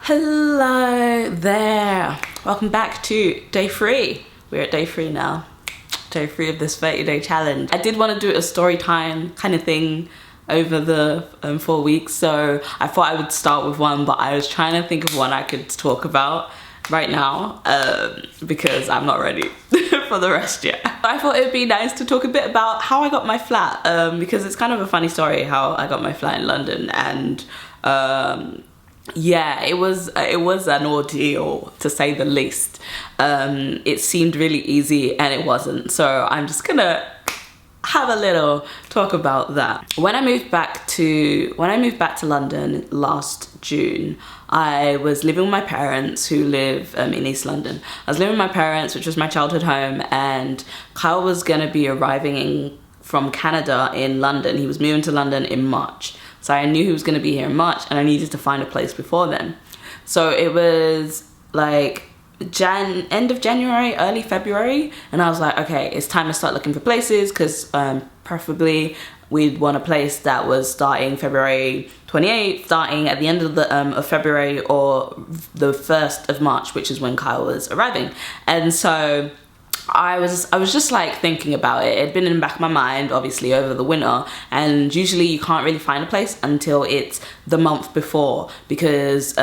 Hello there, welcome back to day 3. We're at day 3 now, day 3 of this 30-day challenge. I did want to do a story time kind of thing over the 4 weeks, so I thought I would start with one, but I was trying to think of one I could talk about right now because I'm not ready for the rest yet. I thought it would be nice to talk a bit about how I got my flat, because it's kind of a funny story how I got my flat in London, and yeah, it was an ordeal, to say the least. It seemed really easy and it wasn't, so I'm just gonna have a little talk about that. When I moved back to London last June, I was living with my parents who live in East London. I was living with my parents, which was my childhood home, and Kyle was gonna be arriving from Canada in London. He was moving to London in March. So I knew he was going to be here in March and I needed to find a place before then. So it was like end of January, early February, and I was like, okay, it's time to start looking for places, because preferably we'd want a place that was starting February 28th, starting at the end of February or the 1st of March, which is when Kyle was arriving. And so I was just like thinking about it. It had been in the back of my mind obviously over the winter, and usually you can't really find a place until it's the month before, because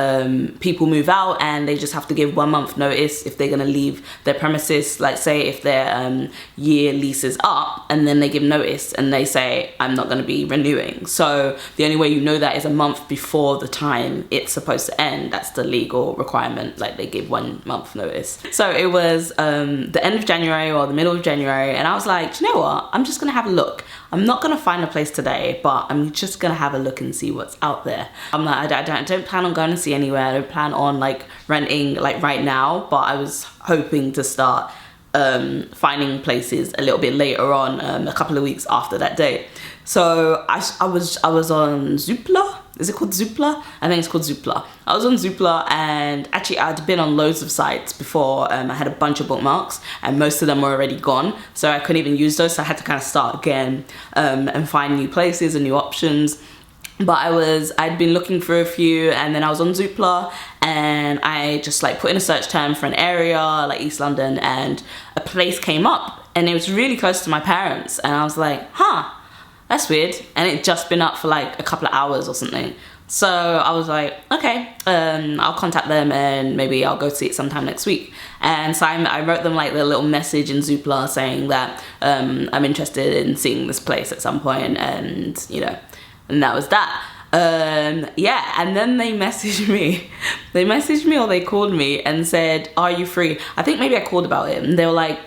people move out and they just have to give 1 month notice if they're going to leave their premises. Like say if their year lease is up, and then they give notice and they say I'm not going to be renewing. So the only way you know that is a month before the time it's supposed to end. That's the legal requirement, like they give 1 month notice. So it was the end of January or the middle of January, and I was like, do you know what, I'm just gonna have a look. I'm not gonna find a place today, but I'm just gonna have a look and see what's out there. I'm like, I don't plan on going to see anywhere. I don't plan on like renting like right now, but I was hoping to start finding places a little bit later on, a couple of weeks after that date. So I was on Zoopla. Is it called Zoopla? I think it's called Zoopla. I was on Zoopla, and actually I'd been on loads of sites before. I had a bunch of bookmarks and most of them were already gone, so I couldn't even use those, so I had to kind of start again and find new places and new options. But I'd been looking for a few, and then I was on Zoopla and I just like put in a search term for an area like East London, and a place came up and it was really close to my parents, and I was like, huh, that's weird. And it just been up for like a couple of hours or something. So I was like, okay, I'll contact them and maybe I'll go see it sometime next week. And so I wrote them like the little message in Zoopla saying that I'm interested in seeing this place at some point, and you know, and that was that. Yeah, and then they messaged me. They messaged me or they called me and said, are you free? I think maybe I called about it, and they were like,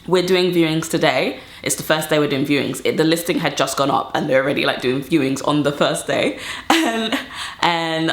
we're doing viewings today. It's the first day we're doing viewings. The listing had just gone up and they're already like doing viewings on the first day. And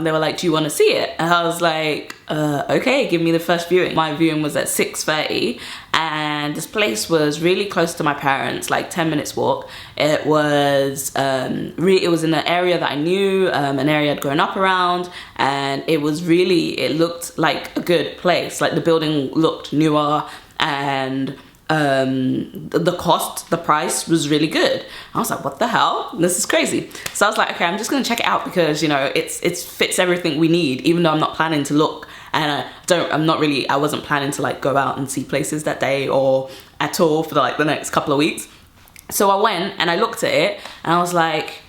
they were like, do you want to see it? And I was like, okay, give me the first viewing. My viewing was at 6:30, and this place was really close to my parents, like 10 minutes walk. It was it was in an area that I knew, an area I'd grown up around, and it looked like a good place. Like the building looked newer, and the price was really good. I was like, what the hell? This is crazy. So I was like, okay, I'm just gonna check it out, because you know, it fits everything we need, even though I'm not planning to look, and I wasn't planning to like go out and see places that day or at all for like the next couple of weeks. So I went and I looked at it and I was like,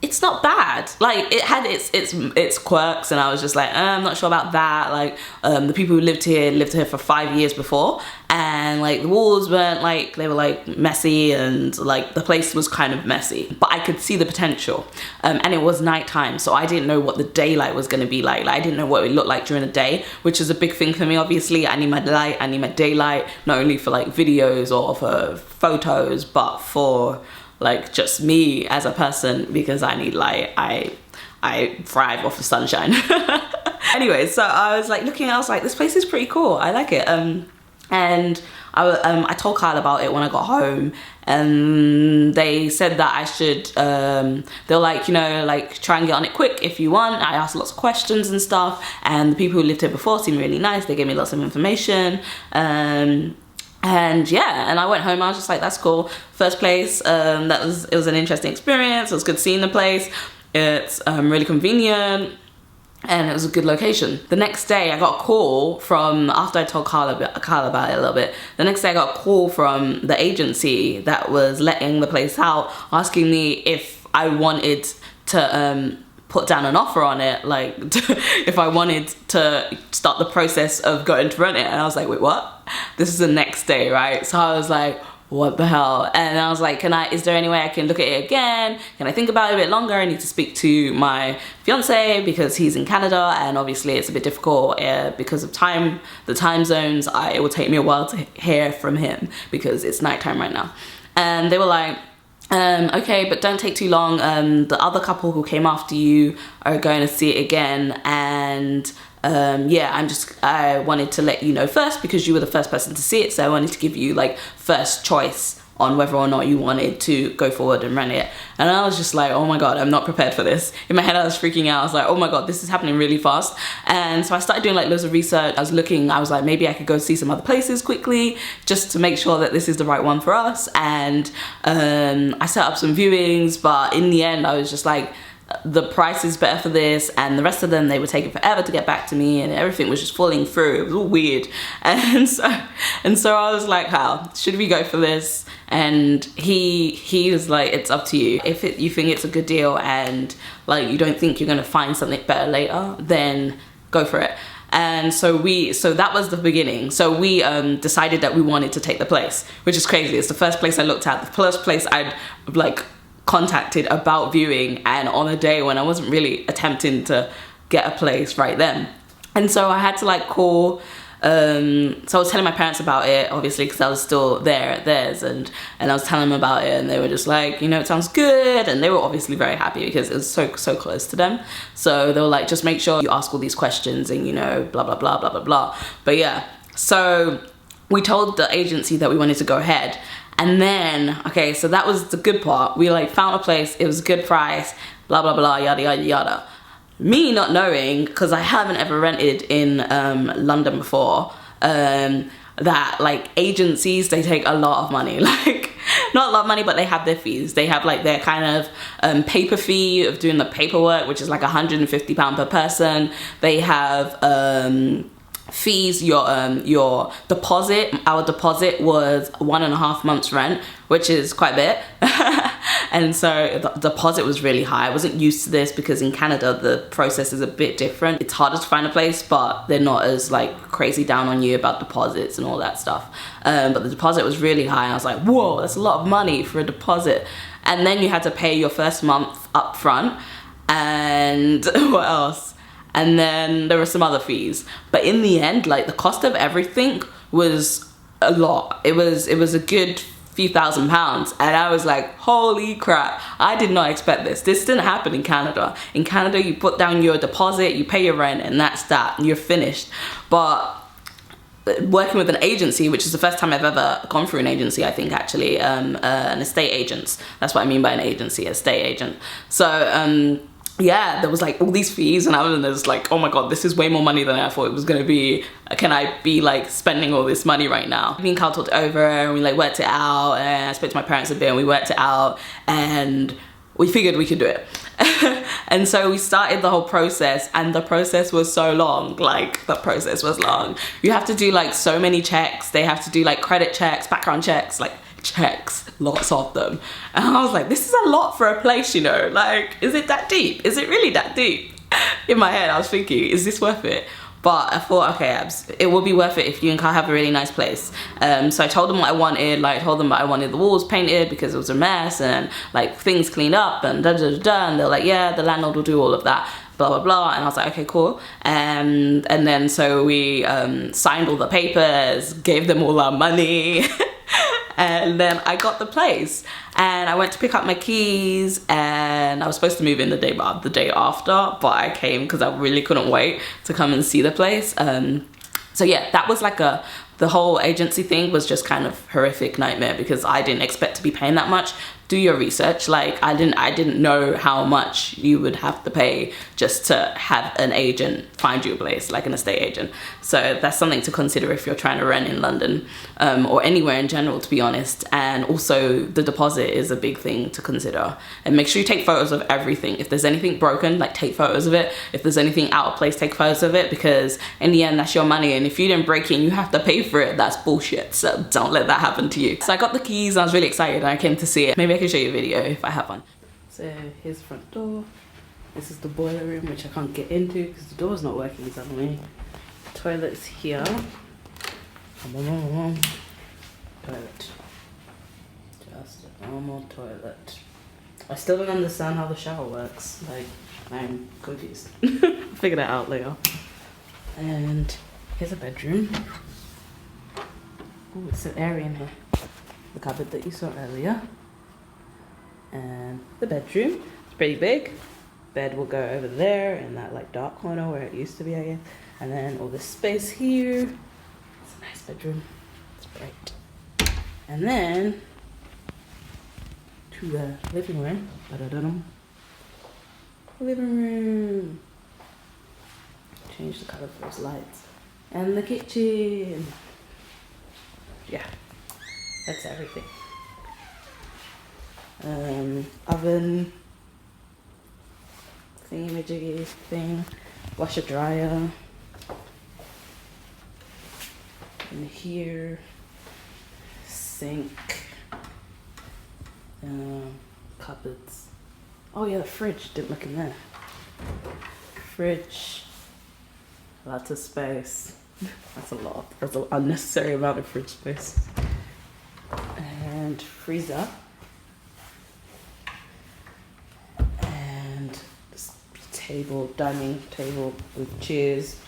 it's not bad. Like it had its quirks, and I was just like, I'm not sure about that. Like the people who lived here for 5 years before, and like the walls weren't like, they were like messy, and like the place was kind of messy, but I could see the potential. And it was nighttime, so I didn't know what the daylight was going to be like. I didn't know what it would look like during the day, which is a big thing for me. Obviously I need my light, I need my daylight, not only for like videos or for photos, but for like just me as a person, because I need light. I thrive off the sunshine. Anyway, so I was like looking, I was like, this place is pretty cool, I like it. And I told Kyle about it when I got home, and they said that I should, they're like, you know, like try and get on it quick if you want. I asked lots of questions and stuff, and the people who lived here before seemed really nice. They gave me lots of information. And yeah, and I went home, I was just like, that's cool. First place, it was an interesting experience. It was good seeing the place. It's really convenient. and it was a good location. The next day I got a call from, after I told Carla about it a little bit, the next day I got a call from the agency that was letting the place out, asking me if I wanted to put down an offer on it, like if I wanted to start the process of going to rent it. And I was like, wait, what? This is the next day, right? So I was like, what the hell? And I was like, is there any way I can look at it again? Can I think about it a bit longer? I need to speak to my fiance because he's in Canada, and obviously it's a bit difficult because of the time zones. It will take me a while to hear from him because it's nighttime right now. And they were like, okay, but don't take too long. The other couple who came after you are going to see it again, and yeah, I wanted to let you know first because you were the first person to see it, so I wanted to give you like first choice on whether or not you wanted to go forward and rent it. And I was just like, oh my god, I'm not prepared for this. In my head I was freaking out. I was like, oh my god, this is happening really fast. And so I started doing like loads of research. I was like, maybe I could go see some other places quickly just to make sure that this is the right one for us. And I set up some viewings, but in the end I was just like, the price is better for this, and the rest of them, they were taking forever to get back to me, and everything was just falling through. It was all weird. And so I was like, how should we go for this? And he was like, it's up to you. If you think it's a good deal and like you don't think you're gonna find something better later, then go for it. And so that was the beginning. So we decided that we wanted to take the place, which is crazy. It's the first place I looked at, the first place I'd like contacted about viewing, and on a day when I wasn't really attempting to get a place right then. And so I had to like call, so I was telling my parents about it, obviously, because I was still there at theirs, and I was telling them about it, and they were just like, you know, it sounds good, and they were obviously very happy because it was so close to them. So they were like, just make sure you ask all these questions, and you know, blah blah blah blah blah blah. But yeah, so we told the agency that we wanted to go ahead. And then, okay, so that was the good part. We like found a place, it was a good price, blah, blah, blah, yada, yada, yada. Me not knowing, because I haven't ever rented in London before, that like agencies, they take a lot of money. Like, not a lot of money, but they have their fees. They have like their kind of paper fee of doing the paperwork, which is like £150 per person. They have fees, your deposit. Our deposit was 1.5 months rent, which is quite a bit. And so the deposit was really high. I wasn't used to this because in Canada the process is a bit different. It's harder to find a place, but they're not as like crazy down on you about deposits and all that stuff. But the deposit was really high, and I was like, whoa, that's a lot of money for a deposit. And then you had to pay your first month up front, and what else? And then there were some other fees. But in the end, like the cost of everything was a lot. It was a good few £1,000s. And I was like, holy crap, I did not expect this. This didn't happen in Canada. In Canada, you put down your deposit, you pay your rent, and that's that, and you're finished. But working with an agency, which is the first time I've ever gone through an agency, I think actually, an estate agent. That's what I mean by an agency, estate agent. So, yeah, there was like all these fees, and I was just like, oh my god, this is way more money than I thought it was gonna be. Can I be like spending all this money right now? Me and Carl talked over, and we like worked it out, and I spoke to my parents a bit, and we worked it out, and we figured we could do it. And so we started the whole process, and the process was so long. Like, the process was long. You have to do like so many checks. They have to do like credit checks, background checks, like checks, lots of them. And I was like, this is a lot for a place, you know, like, is it that deep? Is it really that deep? In my head I was thinking, is this worth it? But I thought, okay, Abs, it will be worth it if you and Carl have a really nice place. So I told them what I wanted, like I told them that I wanted the walls painted because it was a mess, and like things cleaned up, and da da da da, and they're like, yeah, the landlord will do all of that, blah blah blah. And I was like, okay, cool. And then so we signed all the papers, gave them all our money. And then I got the place, and I went to pick up my keys, and I was supposed to move in the day after, but I came because I really couldn't wait to come and see the place. So yeah, that was like the whole agency thing was just kind of horrific nightmare because I didn't expect to be paying that much do your research. Like I didn't know how much you would have to pay just to have an agent find you a place, like an estate agent. So that's something to consider if you're trying to rent in London, or anywhere in general, to be honest. And also the deposit is a big thing to consider. And make sure you take photos of everything. If there's anything broken, like take photos of it. If there's anything out of place, take photos of it, because in the end that's your money, and if you didn't break it and you have to pay for it, that's bullshit. So don't let that happen to you. So I got the keys, I was really excited, and I came to see it. Maybe I can show you a video if I have one. So here's the front door. This is the boiler room, which I can't get into because the door's not working suddenly. Toilet's here. Toilet. Just a normal toilet. I still don't understand how the shower works. Like, I'm confused. I'll figure that out later. And here's a bedroom. Oh, it's so airy in here. The cupboard that you saw earlier. And the bedroom. It's pretty big. Bed will go over there in that like dark corner where it used to be, I guess. And then all this space here. It's a nice bedroom. It's bright. And then to the living room. Living room. Change the color of those lights. And the kitchen. Yeah, that's everything. Oven. Thingamajiggy thing. Washer dryer. In here. Sink. Cupboards. Oh yeah, the fridge. Didn't look in there. Fridge. Lots of space. That's a lot. That's an unnecessary amount of fridge space. And freezer. And this table, dining table with chairs.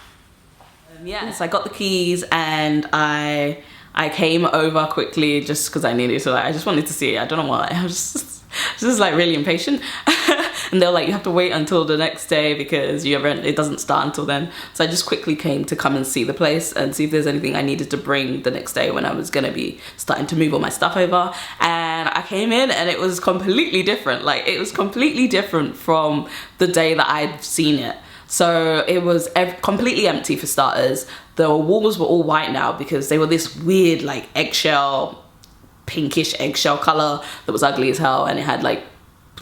Yes, I got the keys and I came over quickly just because I needed to. Like, I just wanted to see it. I don't know why. I was just like really impatient. And they're like, you have to wait until the next day because it doesn't start until then. So I just quickly came to come and see the place and see if there's anything I needed to bring the next day when I was gonna be starting to move all my stuff over. And I came in and it was completely different. Like, it was completely different from the day that I'd seen it. So it was completely empty for starters. The walls were all white now because they were this weird like pinkish eggshell color that was ugly as hell, and it had like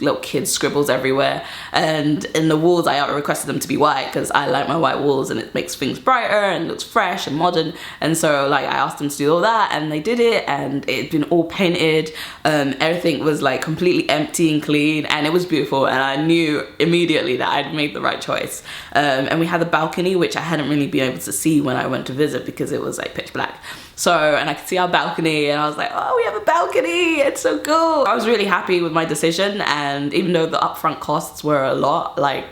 little kids scribbles everywhere. And in the walls I requested them to be white because I like my white walls and it makes things brighter and looks fresh and modern. And so like I asked them to do all that and they did it, and it had been all painted. Everything was like completely empty and clean, and it was beautiful, and I knew immediately that I'd made the right choice. And we had the balcony, which I hadn't really been able to see when I went to visit because it was like pitch black. So, and I could see our balcony and I was like, oh, we have a balcony, it's so cool. I was really happy with my decision, and even though the upfront costs were a lot, like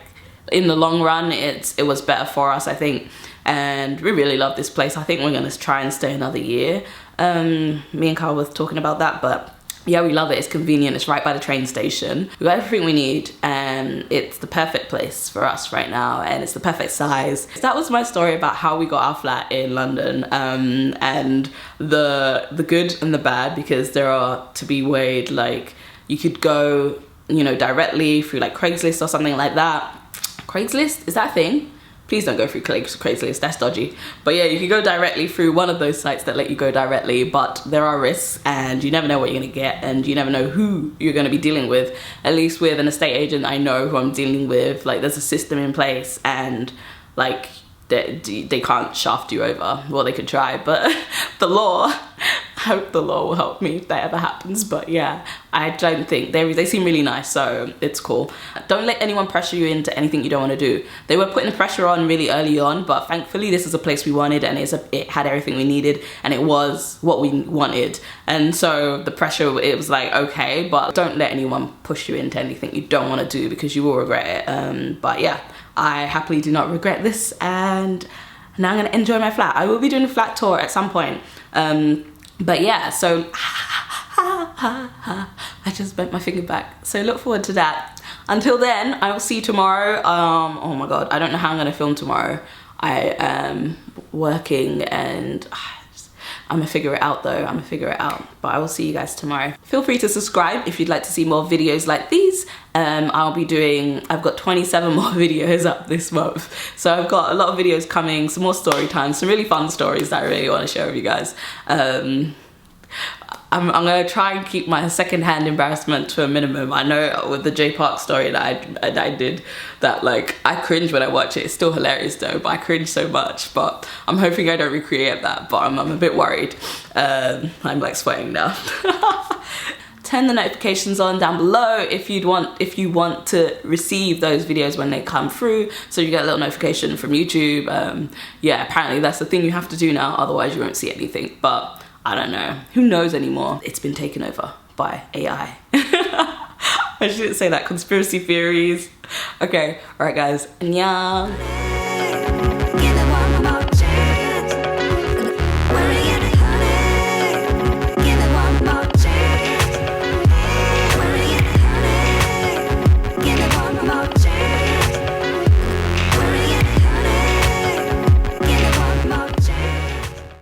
in the long run, it was better for us, I think. And we really love this place. I think we're gonna try and stay another year. Me and Carl were talking about that, but yeah, we love it. It's convenient. It's right by the train station. We got everything we need, and it's the perfect place for us right now, and it's the perfect size. So that was my story about how we got our flat in London, and the good and the bad, because there are to be weighed. Like, you could go, you know, directly through like Craigslist or something like that. Craigslist, is that a thing? Please don't go through Craigslist, that's dodgy. But yeah, you can go directly through one of those sites that let you go directly, but there are risks and you never know what you're gonna get, and you never know who you're gonna be dealing with. At least with an estate agent, I know who I'm dealing with. Like, there's a system in place, and like they can't shaft you over. Well, they could try, but the law, I hope the law will help me if that ever happens. But yeah, I don't think, they seem really nice, so it's cool. Don't let anyone pressure you into anything you don't want to do. They were putting the pressure on really early on, but thankfully this is a place we wanted, and it had everything we needed, and it was what we wanted. And so the pressure, it was like, okay, but don't let anyone push you into anything you don't want to do, because you will regret it. But yeah, I happily do not regret this, and now I'm gonna enjoy my flat. I will be doing a flat tour at some point. But yeah, so I just bent my finger back. So look forward to that. Until then, I will see you tomorrow. Oh my God, I don't know how I'm gonna film tomorrow. I am working, and I'm gonna figure it out though. I'm gonna figure it out. But I will see you guys tomorrow. Feel free to subscribe if you'd like to see more videos like these. I've got 27 more videos up this month. So I've got a lot of videos coming, some more story time, some really fun stories that I really want to share with you guys. I'm gonna try and keep my secondhand embarrassment to a minimum. I know with the J Park story that I did, that like I cringe when I watch it. It's still hilarious though, but I cringe so much. But I'm hoping I don't recreate that. But I'm a bit worried. I'm like sweating now. Turn the notifications on down below if you want to receive those videos when they come through, so you get a little notification from YouTube. Yeah, apparently that's the thing you have to do now, otherwise you won't see anything. But I don't know, who knows anymore? It's been taken over by AI. I shouldn't say that, conspiracy theories. Okay, all right guys, annyeong.